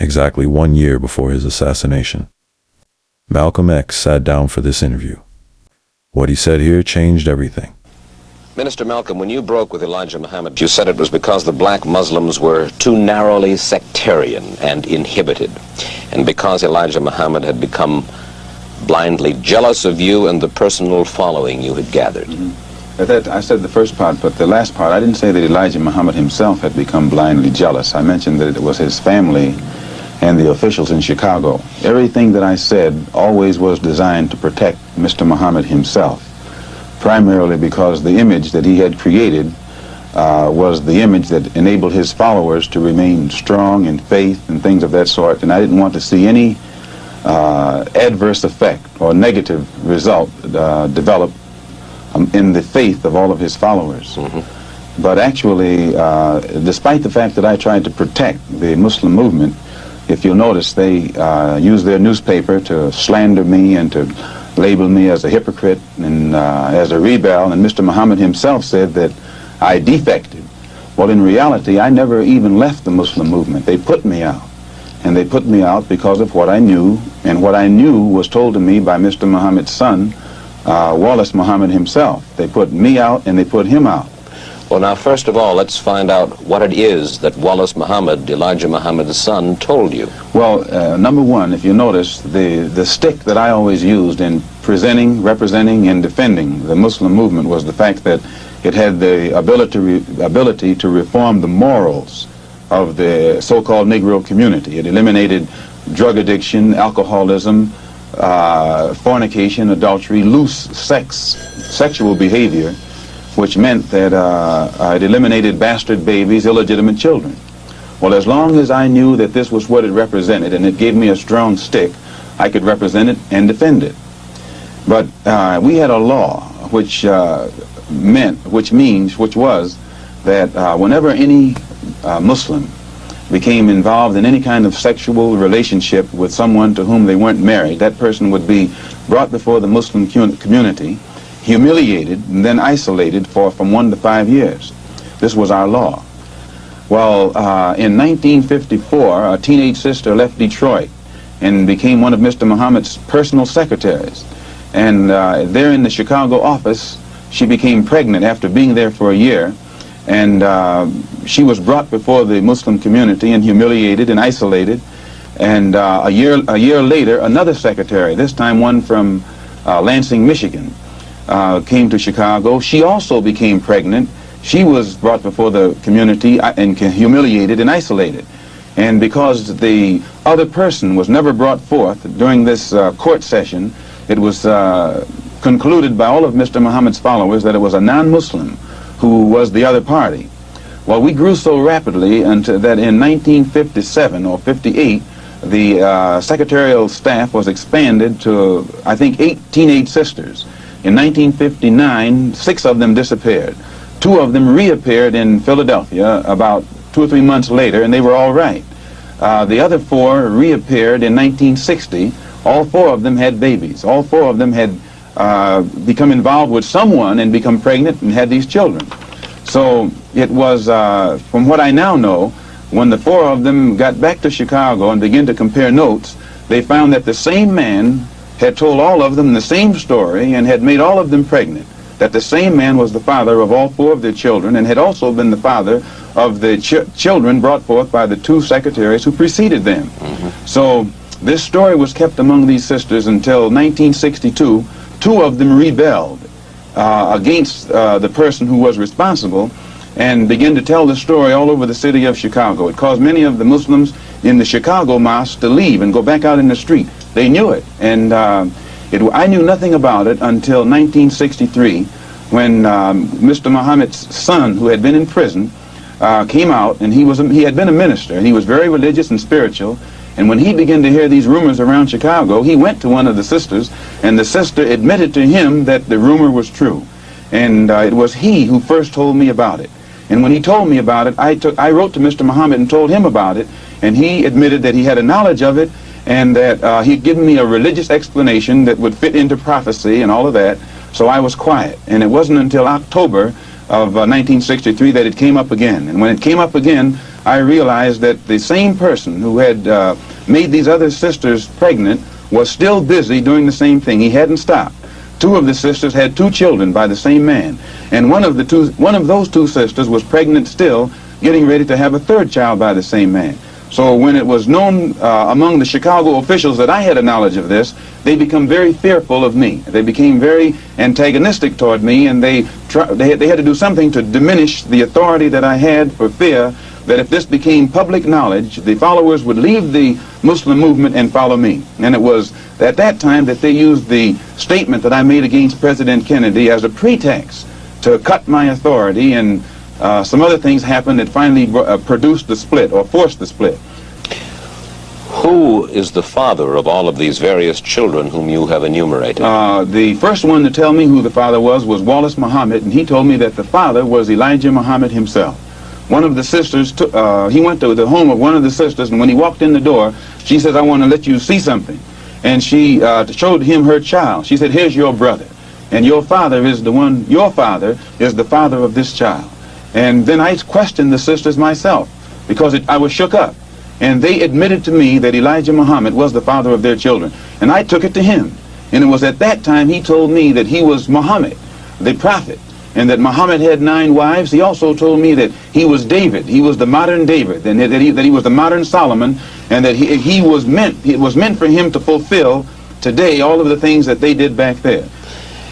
exactly 1 year before his assassination. Malcolm X sat down for this interview. What he said here changed everything. Minister Malcolm, when you broke with Elijah Muhammad, you said it was because the black Muslims were too narrowly sectarian and inhibited, and because Elijah Muhammad had become blindly jealous of you and the personal following you had gathered. I said the first part, but the last part, I didn't say that Elijah Muhammad himself had become blindly jealous. I mentioned that it was his family and the officials in Chicago. Everything that I said always was designed to protect Mr. Muhammad himself, primarily because the image that he had created was the image that enabled his followers to remain strong in faith and things of that sort, and I didn't want to see any adverse effect or negative result develop in the faith of all of his followers. But actually, despite the fact that I tried to protect the Muslim movement, if you'll notice, they used their newspaper to slander me and to label me as a hypocrite and as a rebel, and Mr. Muhammad himself said that I defected. Well, in reality, I never even left the Muslim movement. They put me out, and they put me out because of what I knew, and what I knew was told to me by Mr. Muhammad's son, Wallace Muhammad himself. They put me out and they put him out. Well, now, first of all, let's find out what it is that Wallace Muhammad, Elijah Muhammad's son, told you. Well, number one, if you notice, the stick that I always used in presenting, representing, and defending the Muslim movement was the fact that it had the ability to reform the morals of the so-called Negro community. It eliminated drug addiction, alcoholism, fornication, adultery, loose sexual behavior, which meant that it eliminated bastard babies, illegitimate children. Well, as long as I knew that this was what it represented and it gave me a strong stick, I could represent it and defend it. But we had a law which was that whenever any Muslim became involved in any kind of sexual relationship with someone to whom they weren't married, that person would be brought before the Muslim community, humiliated, and then isolated for from 1 to 5 years. This was our law. Well, in 1954, a teenage sister left Detroit and became one of Mr. Muhammad's personal secretaries. And there in the Chicago office, she became pregnant after being there for a year. And she was brought before the Muslim community and humiliated and isolated. And a year later, another secretary, this time one from Lansing, Michigan, came to Chicago. She also became pregnant. She was brought before the community and humiliated and isolated. And because the other person was never brought forth during this court session, it was concluded by all of Mr. Muhammad's followers that it was a non-Muslim who was the other party. Well, we grew so rapidly until that in 1957 or 58, the secretarial staff was expanded to, I think, 8 teenage sisters. In 1959, 6 of them disappeared. 2 of them reappeared in Philadelphia about 2 or 3 months later, and they were all right. The other 4 reappeared in 1960. All 4 of them had babies. All 4 of them had become involved with someone and become pregnant and had these children. So it was, from what I now know, when the 4 of them got back to Chicago and began to compare notes, they found that the same man had told all of them the same story and had made all of them pregnant, that the same man was the father of all 4 of their children and had also been the father of the children brought forth by the 2 secretaries who preceded them. So this story was kept among these sisters until 1962. 2 of them rebelled against the person who was responsible and began to tell the story all over the city of Chicago. It caused many of the Muslims in the Chicago mosque to leave and go back out in the street. They knew it, and I knew nothing about it until 1963 when Mr. Muhammad's son, who had been in prison, came out, and he had been a minister, and he was very religious and spiritual. And when he began to hear these rumors around Chicago, he went to one of the sisters, and the sister admitted to him that the rumor was true. And it was he who first told me about it. And when he told me about it, I wrote to Mr. Muhammad and told him about it, and he admitted that he had a knowledge of it, and that he'd given me a religious explanation that would fit into prophecy and all of that. So I was quiet. And it wasn't until October of 1963 that it came up again. And when it came up again, I realized that the same person who had made these other sisters pregnant was still busy doing the same thing. He hadn't stopped. Two of the sisters had 2 children by the same man, and one of those 2 sisters was pregnant still, getting ready to have a 3rd child by the same man. So when it was known among the Chicago officials that I had a knowledge of this, they become very fearful of me. They became very antagonistic toward me, and they had to do something to diminish the authority that I had, for fear that if this became public knowledge, the followers would leave the Muslim movement and follow me. And it was at that time that they used the statement that I made against President Kennedy as a pretext to cut my authority, and some other things happened that finally produced the split, or forced the split. Who is the father of all of these various children whom you have enumerated? The first one to tell me who the father was Wallace Muhammad, and he told me that the father was Elijah Muhammad himself. One of the sisters, he went to the home of one of the sisters, and when he walked in the door, she says, "I want to let you see something." And she showed him her child. She said, "Here's your brother, and your father is the father of this child." And then I questioned the sisters myself, because I was shook up. And they admitted to me that Elijah Muhammad was the father of their children. And I took it to him. And it was at that time he told me that he was Muhammad, the prophet, and that Muhammad had 9 wives. He also told me that he was David. He was the modern David, and that he was the modern Solomon, and that it was meant for him to fulfill today all of the things that they did back there.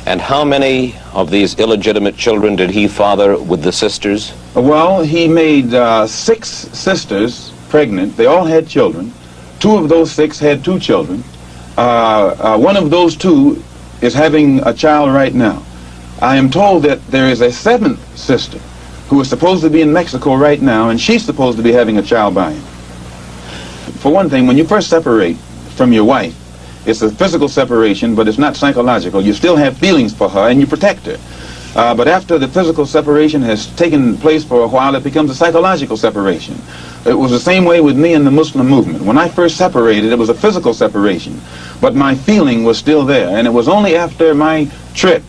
And how many of these illegitimate children did he father with the sisters? Well, he made 6 sisters pregnant. They all had children. 2 of those 6 had 2 children. One of those 2 is having a child right now. I am told that there is a 7th sister who is supposed to be in Mexico right now, and she's supposed to be having a child by him. For one thing, when you first separate from your wife, it's a physical separation, but it's not psychological. You still have feelings for her, and you protect her. But after the physical separation has taken place for a while, it becomes a psychological separation. It was the same way with me in the Muslim movement. When I first separated, it was a physical separation, but my feeling was still there. And it was only after my trip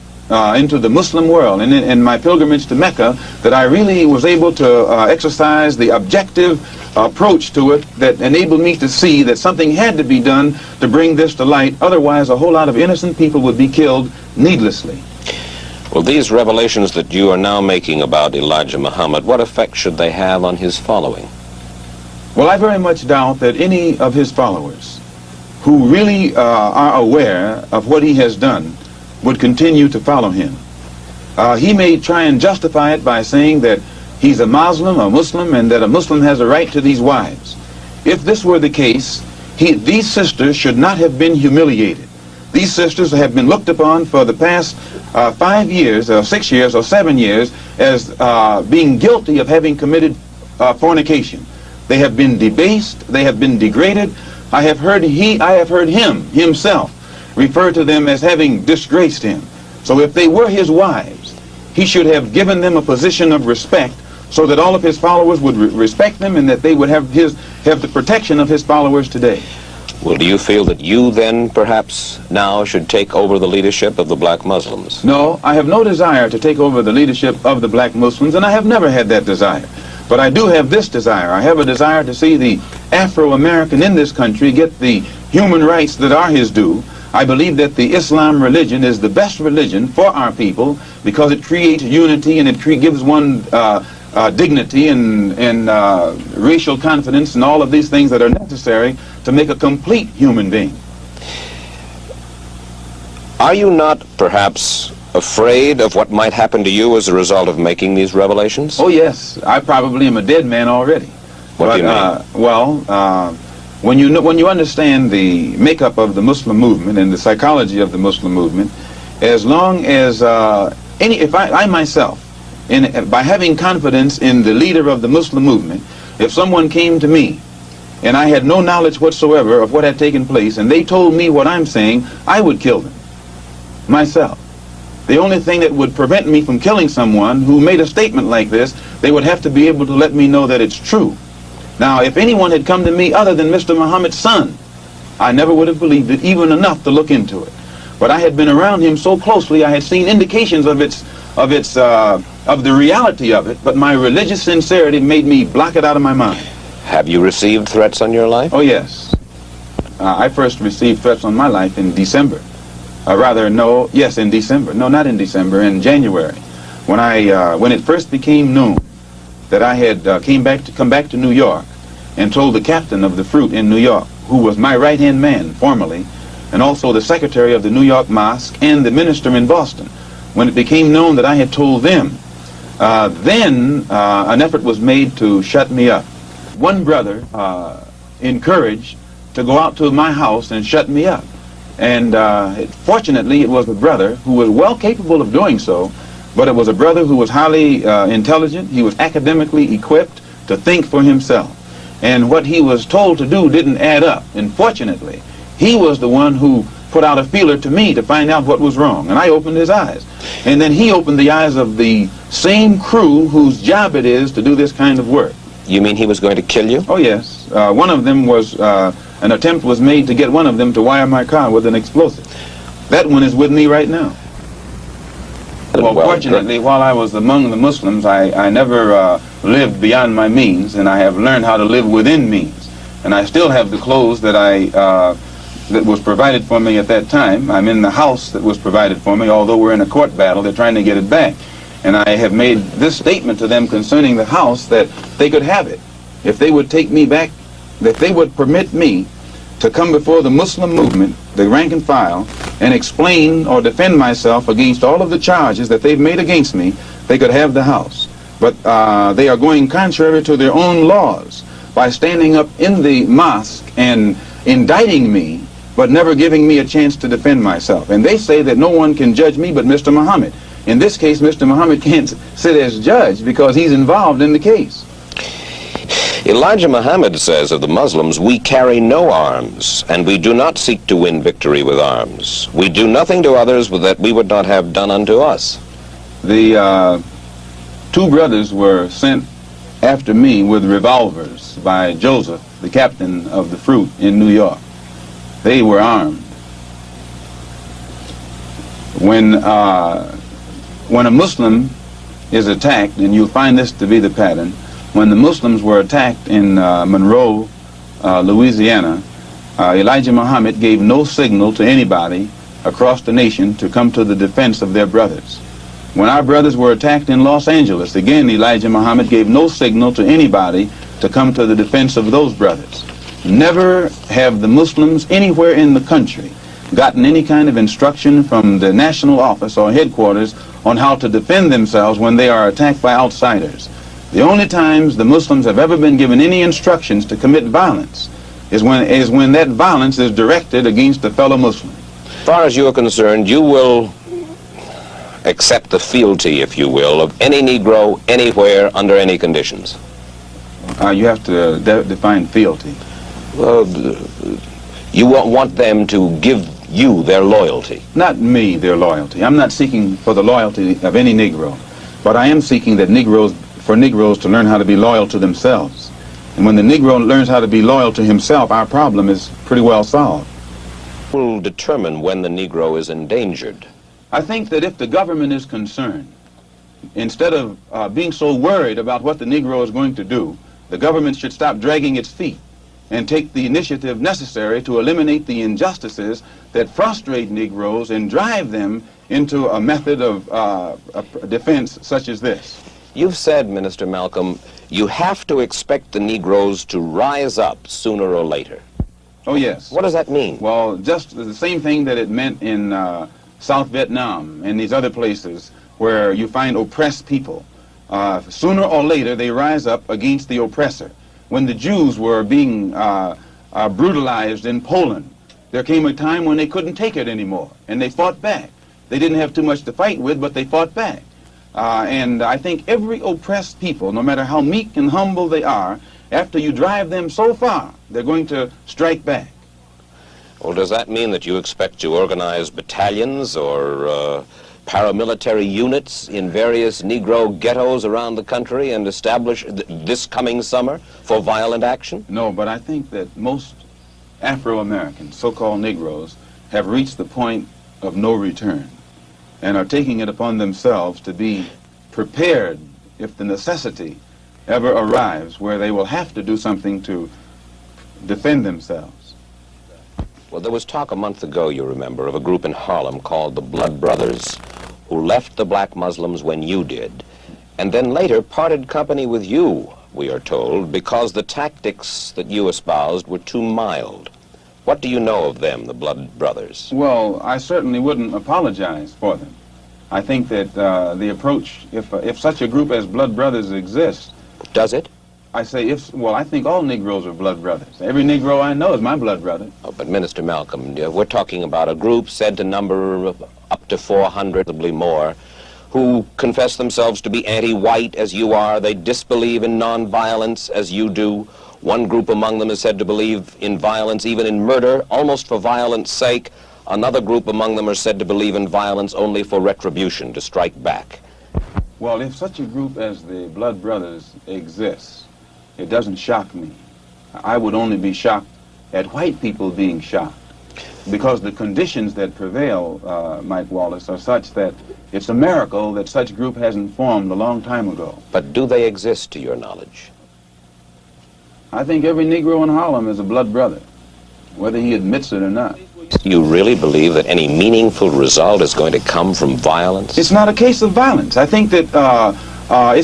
into the Muslim world and in my pilgrimage to Mecca that I really was able to exercise the objective approach to it that enabled me to see that something had to be done to bring this to light. Otherwise, a whole lot of innocent people would be killed needlessly. Well, these revelations that you are now making about Elijah Muhammad, what effect should they have on his following? Well, I very much doubt that any of his followers who really are aware of what he has done would continue to follow him. He may try and justify it by saying that he's a Muslim, and that a Muslim has a right to these wives. If this were the case, these sisters should not have been humiliated. These sisters have been looked upon for the past 5 years, or 6 years, or 7 years as being guilty of having committed fornication. They have been debased. They have been degraded. I have heard him himself refer to them as having disgraced him. So if they were his wives, he should have given them a position of respect so that all of his followers would respect them, and that they would have the protection of his followers today. Well, do you feel that you then perhaps now should take over the leadership of the black Muslims? No, I have no desire to take over the leadership of the black Muslims, and I have never had that desire. But I do have this desire. I have a desire to see the Afro-American in this country get the human rights that are his due. I believe that the Islam religion is the best religion for our people because it creates unity, and it gives one dignity and racial confidence and all of these things that are necessary to make a complete human being. Are you not perhaps afraid of what might happen to you as a result of making these revelations? Oh yes, I probably am a dead man already. What do you mean? When you understand the makeup of the Muslim movement and the psychology of the Muslim movement, as long as I myself, by having confidence in the leader of the Muslim movement, if someone came to me and I had no knowledge whatsoever of what had taken place, and they told me what I'm saying, I would kill them myself. The only thing that would prevent me from killing someone who made a statement like this, they would have to be able to let me know that it's true. Now, if anyone had come to me other than Mr. Muhammad's son, I never would have believed it even enough to look into it. But I had been around him so closely, I had seen indications of its of the reality of it, but my religious sincerity made me block it out of my mind. Have you received threats on your life? Oh, yes. I first received threats on my life in December. In December. No, not in December, in January. When it first became known that I had come back to New York and told the captain of the fruit in New York, who was my right-hand man formerly, and also the secretary of the New York Mosque and the minister in Boston. When it became known that I had told them, then an effort was made to shut me up. One brother encouraged to go out to my house and shut me up. And fortunately, it was a brother who was well capable of doing so, but it was a brother who was highly intelligent. He was academically equipped to think for himself. And what he was told to do didn't add up. And fortunately, he was the one who put out a feeler to me to find out what was wrong. And I opened his eyes. And then he opened the eyes of the same crew whose job it is to do this kind of work. You mean he was going to kill you? Oh, yes. One of them was, an attempt was made to get one of them to wire my car with an explosive. That one is with me right now. Well, fortunately, while I was among the Muslims, I never lived beyond my means, and I have learned how to live within means. And I still have the clothes that that was provided for me at that time. I'm in the house that was provided for me, although we're in a court battle, they're trying to get it back. And I have made this statement to them concerning the house, that they could have it if they would take me back, that they would permit me to come before the Muslim movement, the rank and file, and explain or defend myself against all of the charges that they've made against me. They could have the house. But they are going contrary to their own laws by standing up in the mosque and indicting me, but never giving me a chance to defend myself. And they say that no one can judge me but Mr. Muhammad. In this case, Mr. Muhammad can't sit as judge because he's involved in the case. Elijah Muhammad says of the Muslims, we carry no arms, and we do not seek to win victory with arms. We do nothing to others that we would not have done unto us. The two brothers were sent after me with revolvers by Joseph, the captain of the fruit in New York. They were armed. When a Muslim is attacked, and you'll find this to be the pattern, when the Muslims were attacked in Monroe, Louisiana, Elijah Muhammad gave no signal to anybody across the nation to come to the defense of their brothers. When our brothers were attacked in Los Angeles, again Elijah Muhammad gave no signal to anybody to come to the defense of those brothers. Never have the Muslims anywhere in the country gotten any kind of instruction from the national office or headquarters on how to defend themselves when they are attacked by outsiders. The only times the Muslims have ever been given any instructions to commit violence is when that violence is directed against a fellow Muslim. As far as you are concerned, you will accept the fealty, if you will, of any Negro anywhere under any conditions. You have to define fealty. Well, you want them to give you their loyalty. Not me, their loyalty. I'm not seeking for the loyalty of any Negro, but I am seeking that for Negroes to learn how to be loyal to themselves. And when the Negro learns how to be loyal to himself, our problem is pretty well solved. Will determine when the Negro is endangered. I think that if the government is concerned, instead of being so worried about what the Negro is going to do, the government should stop dragging its feet and take the initiative necessary to eliminate the injustices that frustrate Negroes and drive them into a method of defense such as this. You've said, Minister Malcolm, you have to expect the Negroes to rise up sooner or later. Oh, yes. What does that mean? Well, just the same thing that it meant in South Vietnam and these other places where you find oppressed people. Sooner or later, they rise up against the oppressor. When the Jews were being brutalized in Poland, there came a time when they couldn't take it anymore, and they fought back. They didn't have too much to fight with, but they fought back. And I think every oppressed people, no matter how meek and humble they are, after you drive them so far, they're going to strike back. Well, does that mean that you expect to organize battalions or paramilitary units in various Negro ghettos around the country and establish this coming summer for violent action? No, but I think that most Afro-Americans, so-called Negroes, have reached the point of no return and are taking it upon themselves to be prepared if the necessity ever arrives where they will have to do something to defend themselves. Well, there was talk a month ago, you remember, of a group in Harlem called the Blood Brothers, who left the black Muslims when you did, and then later parted company with you, we are told, because the tactics that you espoused were too mild. What do you know of them, the Blood Brothers? Well, I certainly wouldn't apologize for them. I think that the approach, if such a group as Blood Brothers exists... Does it? I say, well, I think all Negroes are blood brothers. Every Negro I know is my blood brother. Oh, but Minister Malcolm, we're talking about a group said to number up to 400, probably more, who confess themselves to be anti-white as you are. They disbelieve in nonviolence as you do. One group among them is said to believe in violence, even in murder, almost for violence sake. Another group among them are said to believe in violence only for retribution, to strike back. Well, if such a group as the Blood Brothers exists, it doesn't shock me. I would only be shocked at white people being shocked, because the conditions that prevail, Mike Wallace, are such that it's a miracle that such group hasn't formed a long time ago. But do they exist to your knowledge? I think every Negro in Harlem is a blood brother, whether he admits it or not. You really believe that any meaningful result is going to come from violence? It's not a case of violence. I think that,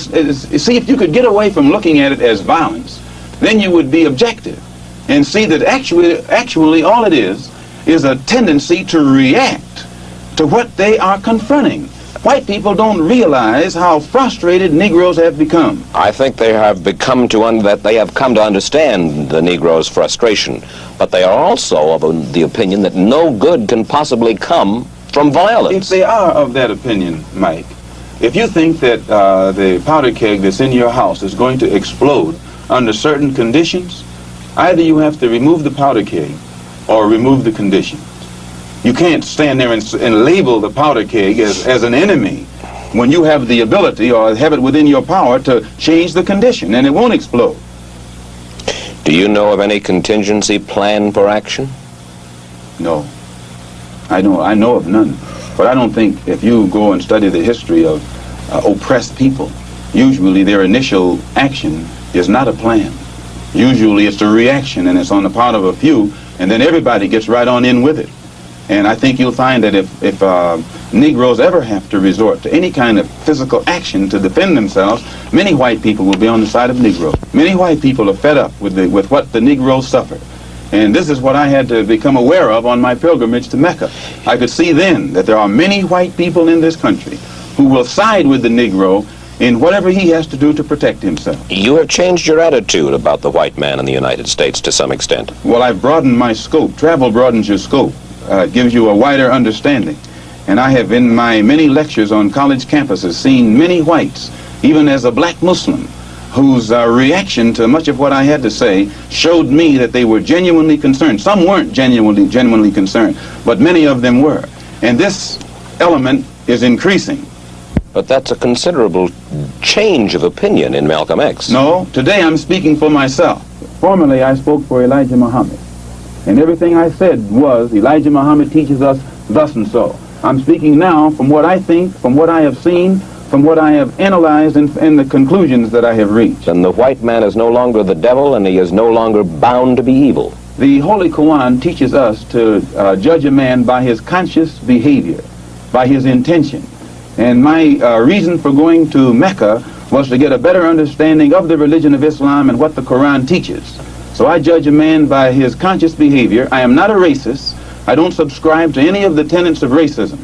see, if you could get away from looking at it as violence, then you would be objective and see that actually all it is a tendency to react to what they are confronting. White people don't realize how frustrated Negroes have become. I think they have come to understand the Negro's frustration, but they are also of the opinion that no good can possibly come from violence. If they are of that opinion, Mike, if you think that the powder keg that's in your house is going to explode under certain conditions, either you have to remove the powder keg or remove the conditions. You can't stand there and label the powder keg as an enemy when you have the ability or have it within your power to change the condition, and it won't explode. Do you know of any contingency plan for action? No. I know of none. But I don't think if you go and study the history of oppressed people, usually their initial action is not a plan. Usually it's a reaction, and it's on the part of a few, and then everybody gets right on in with it. And I think you'll find that if Negroes ever have to resort to any kind of physical action to defend themselves, many white people will be on the side of Negroes. Many white people are fed up with what the Negroes suffer. And this is what I had to become aware of on my pilgrimage to Mecca. I could see then that there are many white people in this country who will side with the Negro in whatever he has to do to protect himself. You have changed your attitude about the white man in the United States to some extent. Well, I've broadened my scope. Travel broadens your scope. It gives you a wider understanding. And I have, in my many lectures on college campuses, seen many whites, even as a black Muslim, whose reaction to much of what I had to say showed me that they were genuinely concerned. Some weren't genuinely concerned, but many of them were. And this element is increasing. But that's a considerable change of opinion in Malcolm X. No, today I'm speaking for myself. Formerly I spoke for Elijah Muhammad. And everything I said was, Elijah Muhammad teaches us thus and so. I'm speaking now from what I think, from what I have seen, from what I have analyzed, and the conclusions that I have reached. And the white man is no longer the devil, and he is no longer bound to be evil. The Holy Quran teaches us to judge a man by his conscious behavior, by his intention. And my reason for going to Mecca was to get a better understanding of the religion of Islam and what the Quran teaches. So I judge a man by his conscious behavior. I am not a racist. I don't subscribe to any of the tenets of racism.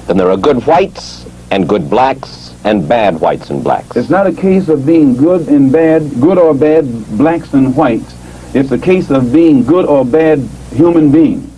Then there are good whites and good blacks and bad whites and blacks. It's not a case of being good and bad, good or bad blacks and whites. It's a case of being good or bad human beings.